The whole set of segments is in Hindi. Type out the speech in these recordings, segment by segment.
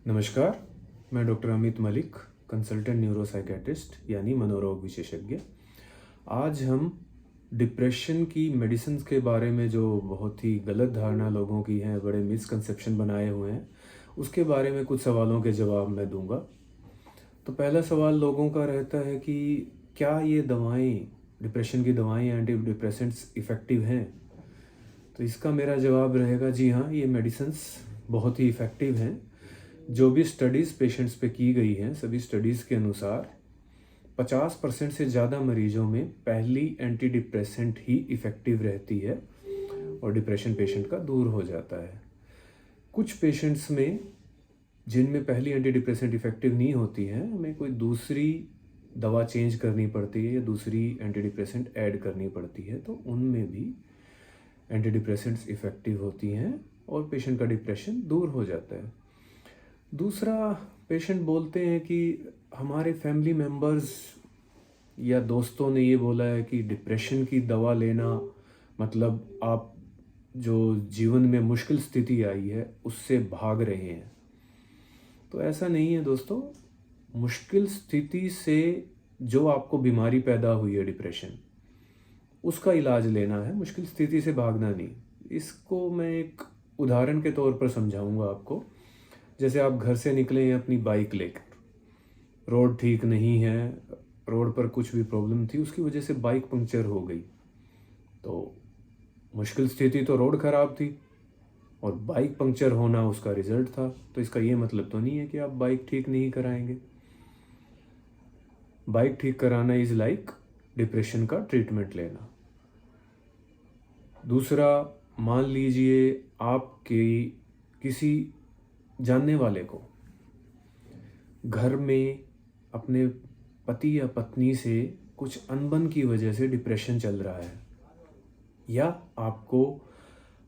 नमस्कार, मैं doctor Amit Malik, consultant neuropsychiatrist यानी मनोरोग विशेषज्ञ। आज हम डिप्रेशन की मेडिसिन्स के बारे में जो बहुत ही गलत धारणा लोगों की है, बड़े मिसकंसेप्शन बनाए हुए हैं, उसके बारे में कुछ सवालों के जवाब मैं दूंगा। तो पहला सवाल लोगों का रहता है कि क्या ये दवाएं, डिप्रेशन की दवाएं, एंटी डिप्रेसेंट्स इफ़ेक्टिव हैं? तो इसका मेरा जवाब रहेगा जी हाँ, ये मेडिसिन्स बहुत ही इफ़ेक्टिव हैं। जो भी स्टडीज़ पेशेंट्स पे की गई हैं, सभी स्टडीज़ के अनुसार 50% से ज़्यादा मरीजों में पहली एंटी डिप्रेसेंट ही इफ़ेक्टिव रहती है और डिप्रेशन पेशेंट का दूर हो जाता है। कुछ पेशेंट्स में जिनमें पहली एंटी डिप्रेसेंट इफ़ेक्टिव नहीं होती है, हमें कोई दूसरी दवा चेंज करनी पड़ती है या दूसरी एंटी डिप्रेसेंट ऐड करनी पड़ती है, तो उनमें भी एंटी डिप्रेसेंट्स इफ़ेक्टिव होती हैं और पेशेंट का डिप्रेशन दूर हो जाता है। दूसरा, पेशेंट बोलते हैं कि हमारे फैमिली मेम्बर्स या दोस्तों ने ये बोला है कि डिप्रेशन की दवा लेना मतलब आप जो जीवन में मुश्किल स्थिति आई है उससे भाग रहे हैं। तो ऐसा नहीं है दोस्तों। मुश्किल स्थिति से जो आपको बीमारी पैदा हुई है डिप्रेशन, उसका इलाज लेना है, मुश्किल स्थिति से भागना नहीं। इसको मैं एक उदाहरण के तौर पर समझाऊंगा आपको। जैसे आप घर से निकले हैं अपनी बाइक लेकर, रोड ठीक नहीं है, रोड पर कुछ भी प्रॉब्लम थी, उसकी वजह से बाइक पंक्चर हो गई। तो मुश्किल स्थिति तो रोड ख़राब थी और बाइक पंक्चर होना उसका रिजल्ट था। तो इसका ये मतलब तो नहीं है कि आप बाइक ठीक नहीं कराएंगे। बाइक ठीक कराना इज़ लाइक डिप्रेशन का ट्रीटमेंट लेना। दूसरा, मान लीजिए आपके किसी जानने वाले को घर में अपने पति या पत्नी से कुछ अनबन की वजह से डिप्रेशन चल रहा है, या आपको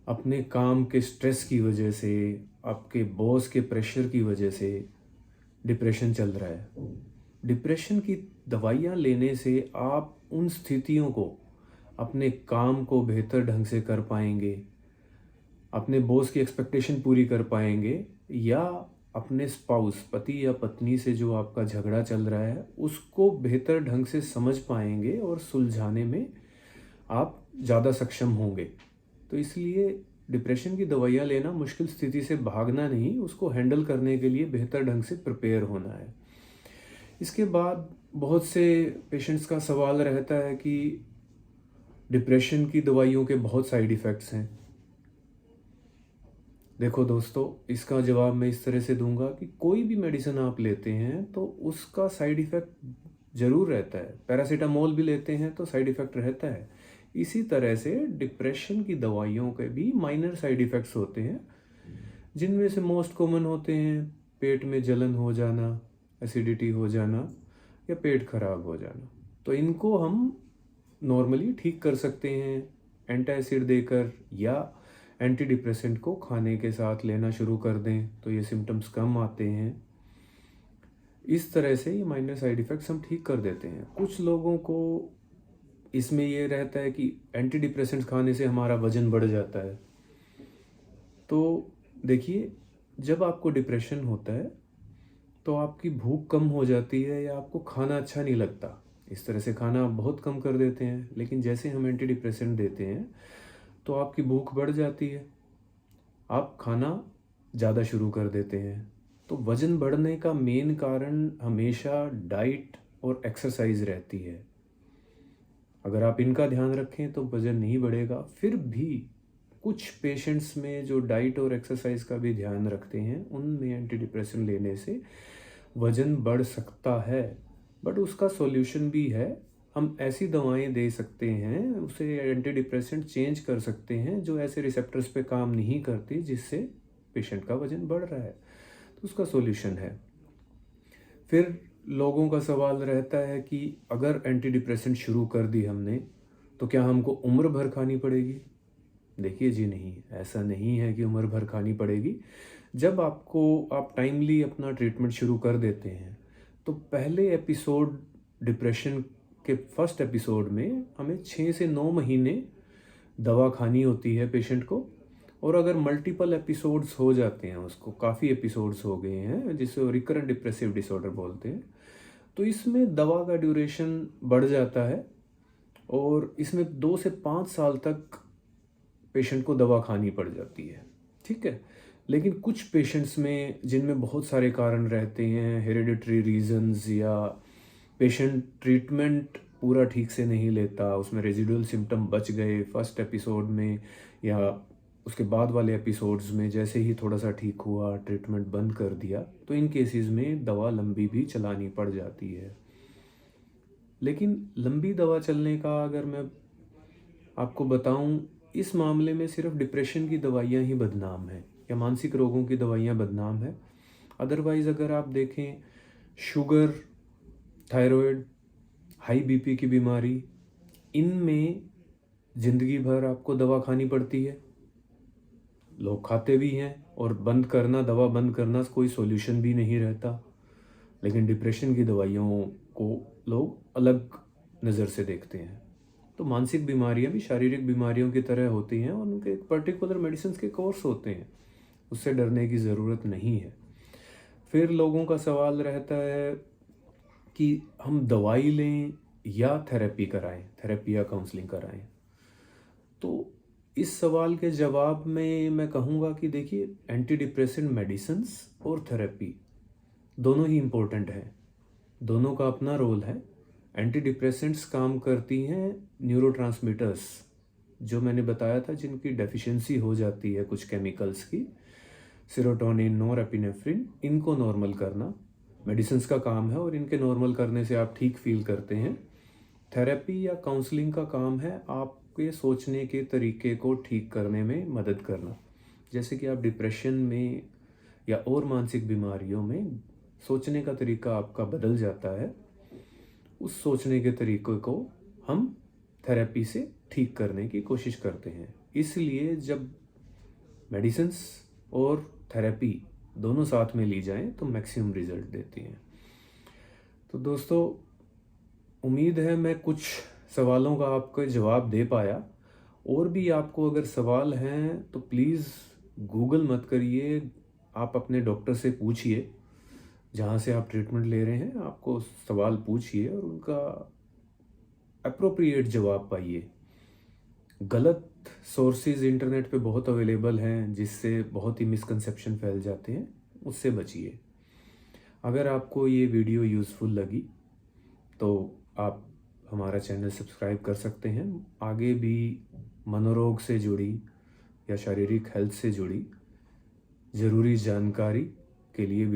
अपने काम के स्ट्रेस की वजह से, आपके बॉस के प्रेशर की वजह से डिप्रेशन चल रहा है। डिप्रेशन की दवाइयाँ लेने से आप उन स्थितियों को, अपने काम को बेहतर ढंग से कर पाएंगे, अपने बॉस की एक्सपेक्टेशन पूरी कर पाएंगे, या अपने स्पाउस, पति या पत्नी से जो आपका झगड़ा चल रहा है उसको बेहतर ढंग से समझ पाएंगे और सुलझाने में आप ज़्यादा सक्षम होंगे। तो इसलिए डिप्रेशन की दवाइयाँ लेना मुश्किल स्थिति से भागना नहीं, उसको हैंडल करने के लिए बेहतर ढंग से प्रिपेयर होना है। इसके बाद बहुत से पेशेंट्स का सवाल रहता है कि डिप्रेशन की दवाइयों के बहुत साइड इफ़ेक्ट्स हैं। देखो दोस्तों, इसका जवाब मैं इस तरह से दूंगा कि कोई भी मेडिसिन आप लेते हैं तो उसका साइड इफ़ेक्ट ज़रूर रहता है। पैरासीटामोल भी लेते हैं तो साइड इफ़ेक्ट रहता है। इसी तरह से डिप्रेशन की दवाइयों के भी माइनर साइड इफ़ेक्ट्स होते हैं, जिनमें से मोस्ट कॉमन होते हैं पेट में जलन हो जाना, एसिडिटी हो जाना या पेट खराब हो जाना। तो इनको हम नॉर्मली ठीक कर सकते हैं एंटासिड देकर, या एंटी डिप्रेसेंट को खाने के साथ लेना शुरू कर दें तो ये सिम्टम्स कम आते हैं। इस तरह से ये माइनर साइड इफ़ेक्ट्स हम ठीक कर देते हैं। कुछ लोगों को इसमें ये रहता है कि एंटी डिप्रेसेंट्स खाने से हमारा वज़न बढ़ जाता है। तो देखिए, जब आपको डिप्रेशन होता है तो आपकी भूख कम हो जाती है या आपको खाना अच्छा नहीं लगता। इस तरह से खाना आप बहुत कम कर देते हैं, लेकिन जैसे हम एंटी डिप्रेसेंट देते हैं तो आपकी भूख बढ़ जाती है, आप खाना ज़्यादा शुरू कर देते हैं। तो वज़न बढ़ने का मेन कारण हमेशा डाइट और एक्सरसाइज रहती है। अगर आप इनका ध्यान रखें तो वज़न नहीं बढ़ेगा। फिर भी कुछ पेशेंट्स में जो डाइट और एक्सरसाइज का भी ध्यान रखते हैं, उनमें एंटी डिप्रेसेंट लेने से वज़न बढ़ सकता है। बट उसका सॉल्यूशन भी है। हम ऐसी दवाएं दे सकते हैं, उसे एंटी डिप्रेसेंट चेंज कर सकते हैं जो ऐसे रिसेप्टर्स पे काम नहीं करती जिससे पेशेंट का वज़न बढ़ रहा है। तो उसका सॉल्यूशन है। फिर लोगों का सवाल रहता है कि अगर एंटी डिप्रेसेंट शुरू कर दी हमने तो क्या हमको उम्र भर खानी पड़ेगी? देखिए जी नहीं, ऐसा नहीं है कि उम्र भर खानी पड़ेगी। जब आप टाइमली अपना ट्रीटमेंट शुरू कर देते हैं तो पहले एपिसोड, डिप्रेशन के फर्स्ट एपिसोड में हमें 6 से 9 महीने दवा खानी होती है पेशेंट को। और अगर मल्टीपल एपिसोड्स हो जाते हैं, उसको काफ़ी एपिसोड्स हो गए हैं जिसे रिकरेंट डिप्रेसिव डिसऑर्डर बोलते हैं, तो इसमें दवा का ड्यूरेशन बढ़ जाता है और इसमें 2 से 5 साल तक पेशेंट को दवा खानी पड़ जाती है। ठीक है, लेकिन कुछ पेशेंट्स में जिनमें बहुत सारे कारण रहते हैं, हेरिडिटरी रीजंस, या पेशेंट ट्रीटमेंट पूरा ठीक से नहीं लेता, उसमें रेजिडुअल सिम्टम बच गए फर्स्ट एपिसोड में या उसके बाद वाले एपिसोड्स में, जैसे ही थोड़ा सा ठीक हुआ ट्रीटमेंट बंद कर दिया, तो इन केसेस में दवा लंबी भी चलानी पड़ जाती है। लेकिन लंबी दवा चलने का अगर मैं आपको बताऊं, इस मामले में सिर्फ डिप्रेशन की दवाइयां ही बदनाम हैं या मानसिक रोगों की दवाइयां बदनाम है। अदरवाइज़ अगर आप देखें, शुगर, थायराइड, हाई बीपी की बीमारी, इनमें ज़िंदगी भर आपको दवा खानी पड़ती है। लोग खाते भी हैं और दवा बंद करना कोई सॉल्यूशन भी नहीं रहता। लेकिन डिप्रेशन की दवाइयों को लोग अलग नज़र से देखते हैं। तो मानसिक बीमारियां भी शारीरिक बीमारियों की तरह होती हैं और उनके एक पर्टिकुलर मेडिसिन के कोर्स होते हैं, उससे डरने की ज़रूरत नहीं है। फिर लोगों का सवाल रहता है कि हम दवाई लें या थेरेपी या काउंसलिंग कराएं। तो इस सवाल के जवाब में मैं कहूँगा कि देखिए, एंटी डिप्रेसेंट मेडिसिन्स और थेरेपी दोनों ही इम्पोर्टेंट हैं, दोनों का अपना रोल है। एंटी डिप्रेसेंट्स काम करती हैं न्यूरोट्रांसमीटर्स, जो मैंने बताया था, जिनकी डेफिशिएंसी हो जाती है कुछ केमिकल्स की, सेरोटोनिन, नॉरएपिनेफ्रिन, इनको नॉर्मल करना मेडिसिन्स का काम है और इनके नॉर्मल करने से आप ठीक फील करते हैं। थेरेपी या काउंसलिंग का काम है आपके सोचने के तरीके को ठीक करने में मदद करना। जैसे कि आप डिप्रेशन में या और मानसिक बीमारियों में सोचने का तरीका आपका बदल जाता है, उस सोचने के तरीके को हम थेरेपी से ठीक करने की कोशिश करते हैं। इसलिए जब मेडिसिन्स और थेरेपी दोनों साथ में ली जाएं तो मैक्सिमम रिजल्ट देती हैं। तो दोस्तों, उम्मीद है मैं कुछ सवालों का आपको जवाब दे पाया। और भी आपको अगर सवाल हैं तो प्लीज़ गूगल मत करिए, आप अपने डॉक्टर से पूछिए, जहाँ से आप ट्रीटमेंट ले रहे हैं आपको सवाल पूछिए और उनका अप्रोप्रिएट जवाब पाइए। गलत सोर्सेज इंटरनेट पे बहुत अवेलेबल हैं जिससे बहुत ही मिसकंसेप्शन फैल जाते हैं, उससे बचिए। अगर आपको ये वीडियो यूज़फुल लगी तो आप हमारा चैनल सब्सक्राइब कर सकते हैं। आगे भी मनोरोग से जुड़ी या शारीरिक हेल्थ से जुड़ी ज़रूरी जानकारी के लिए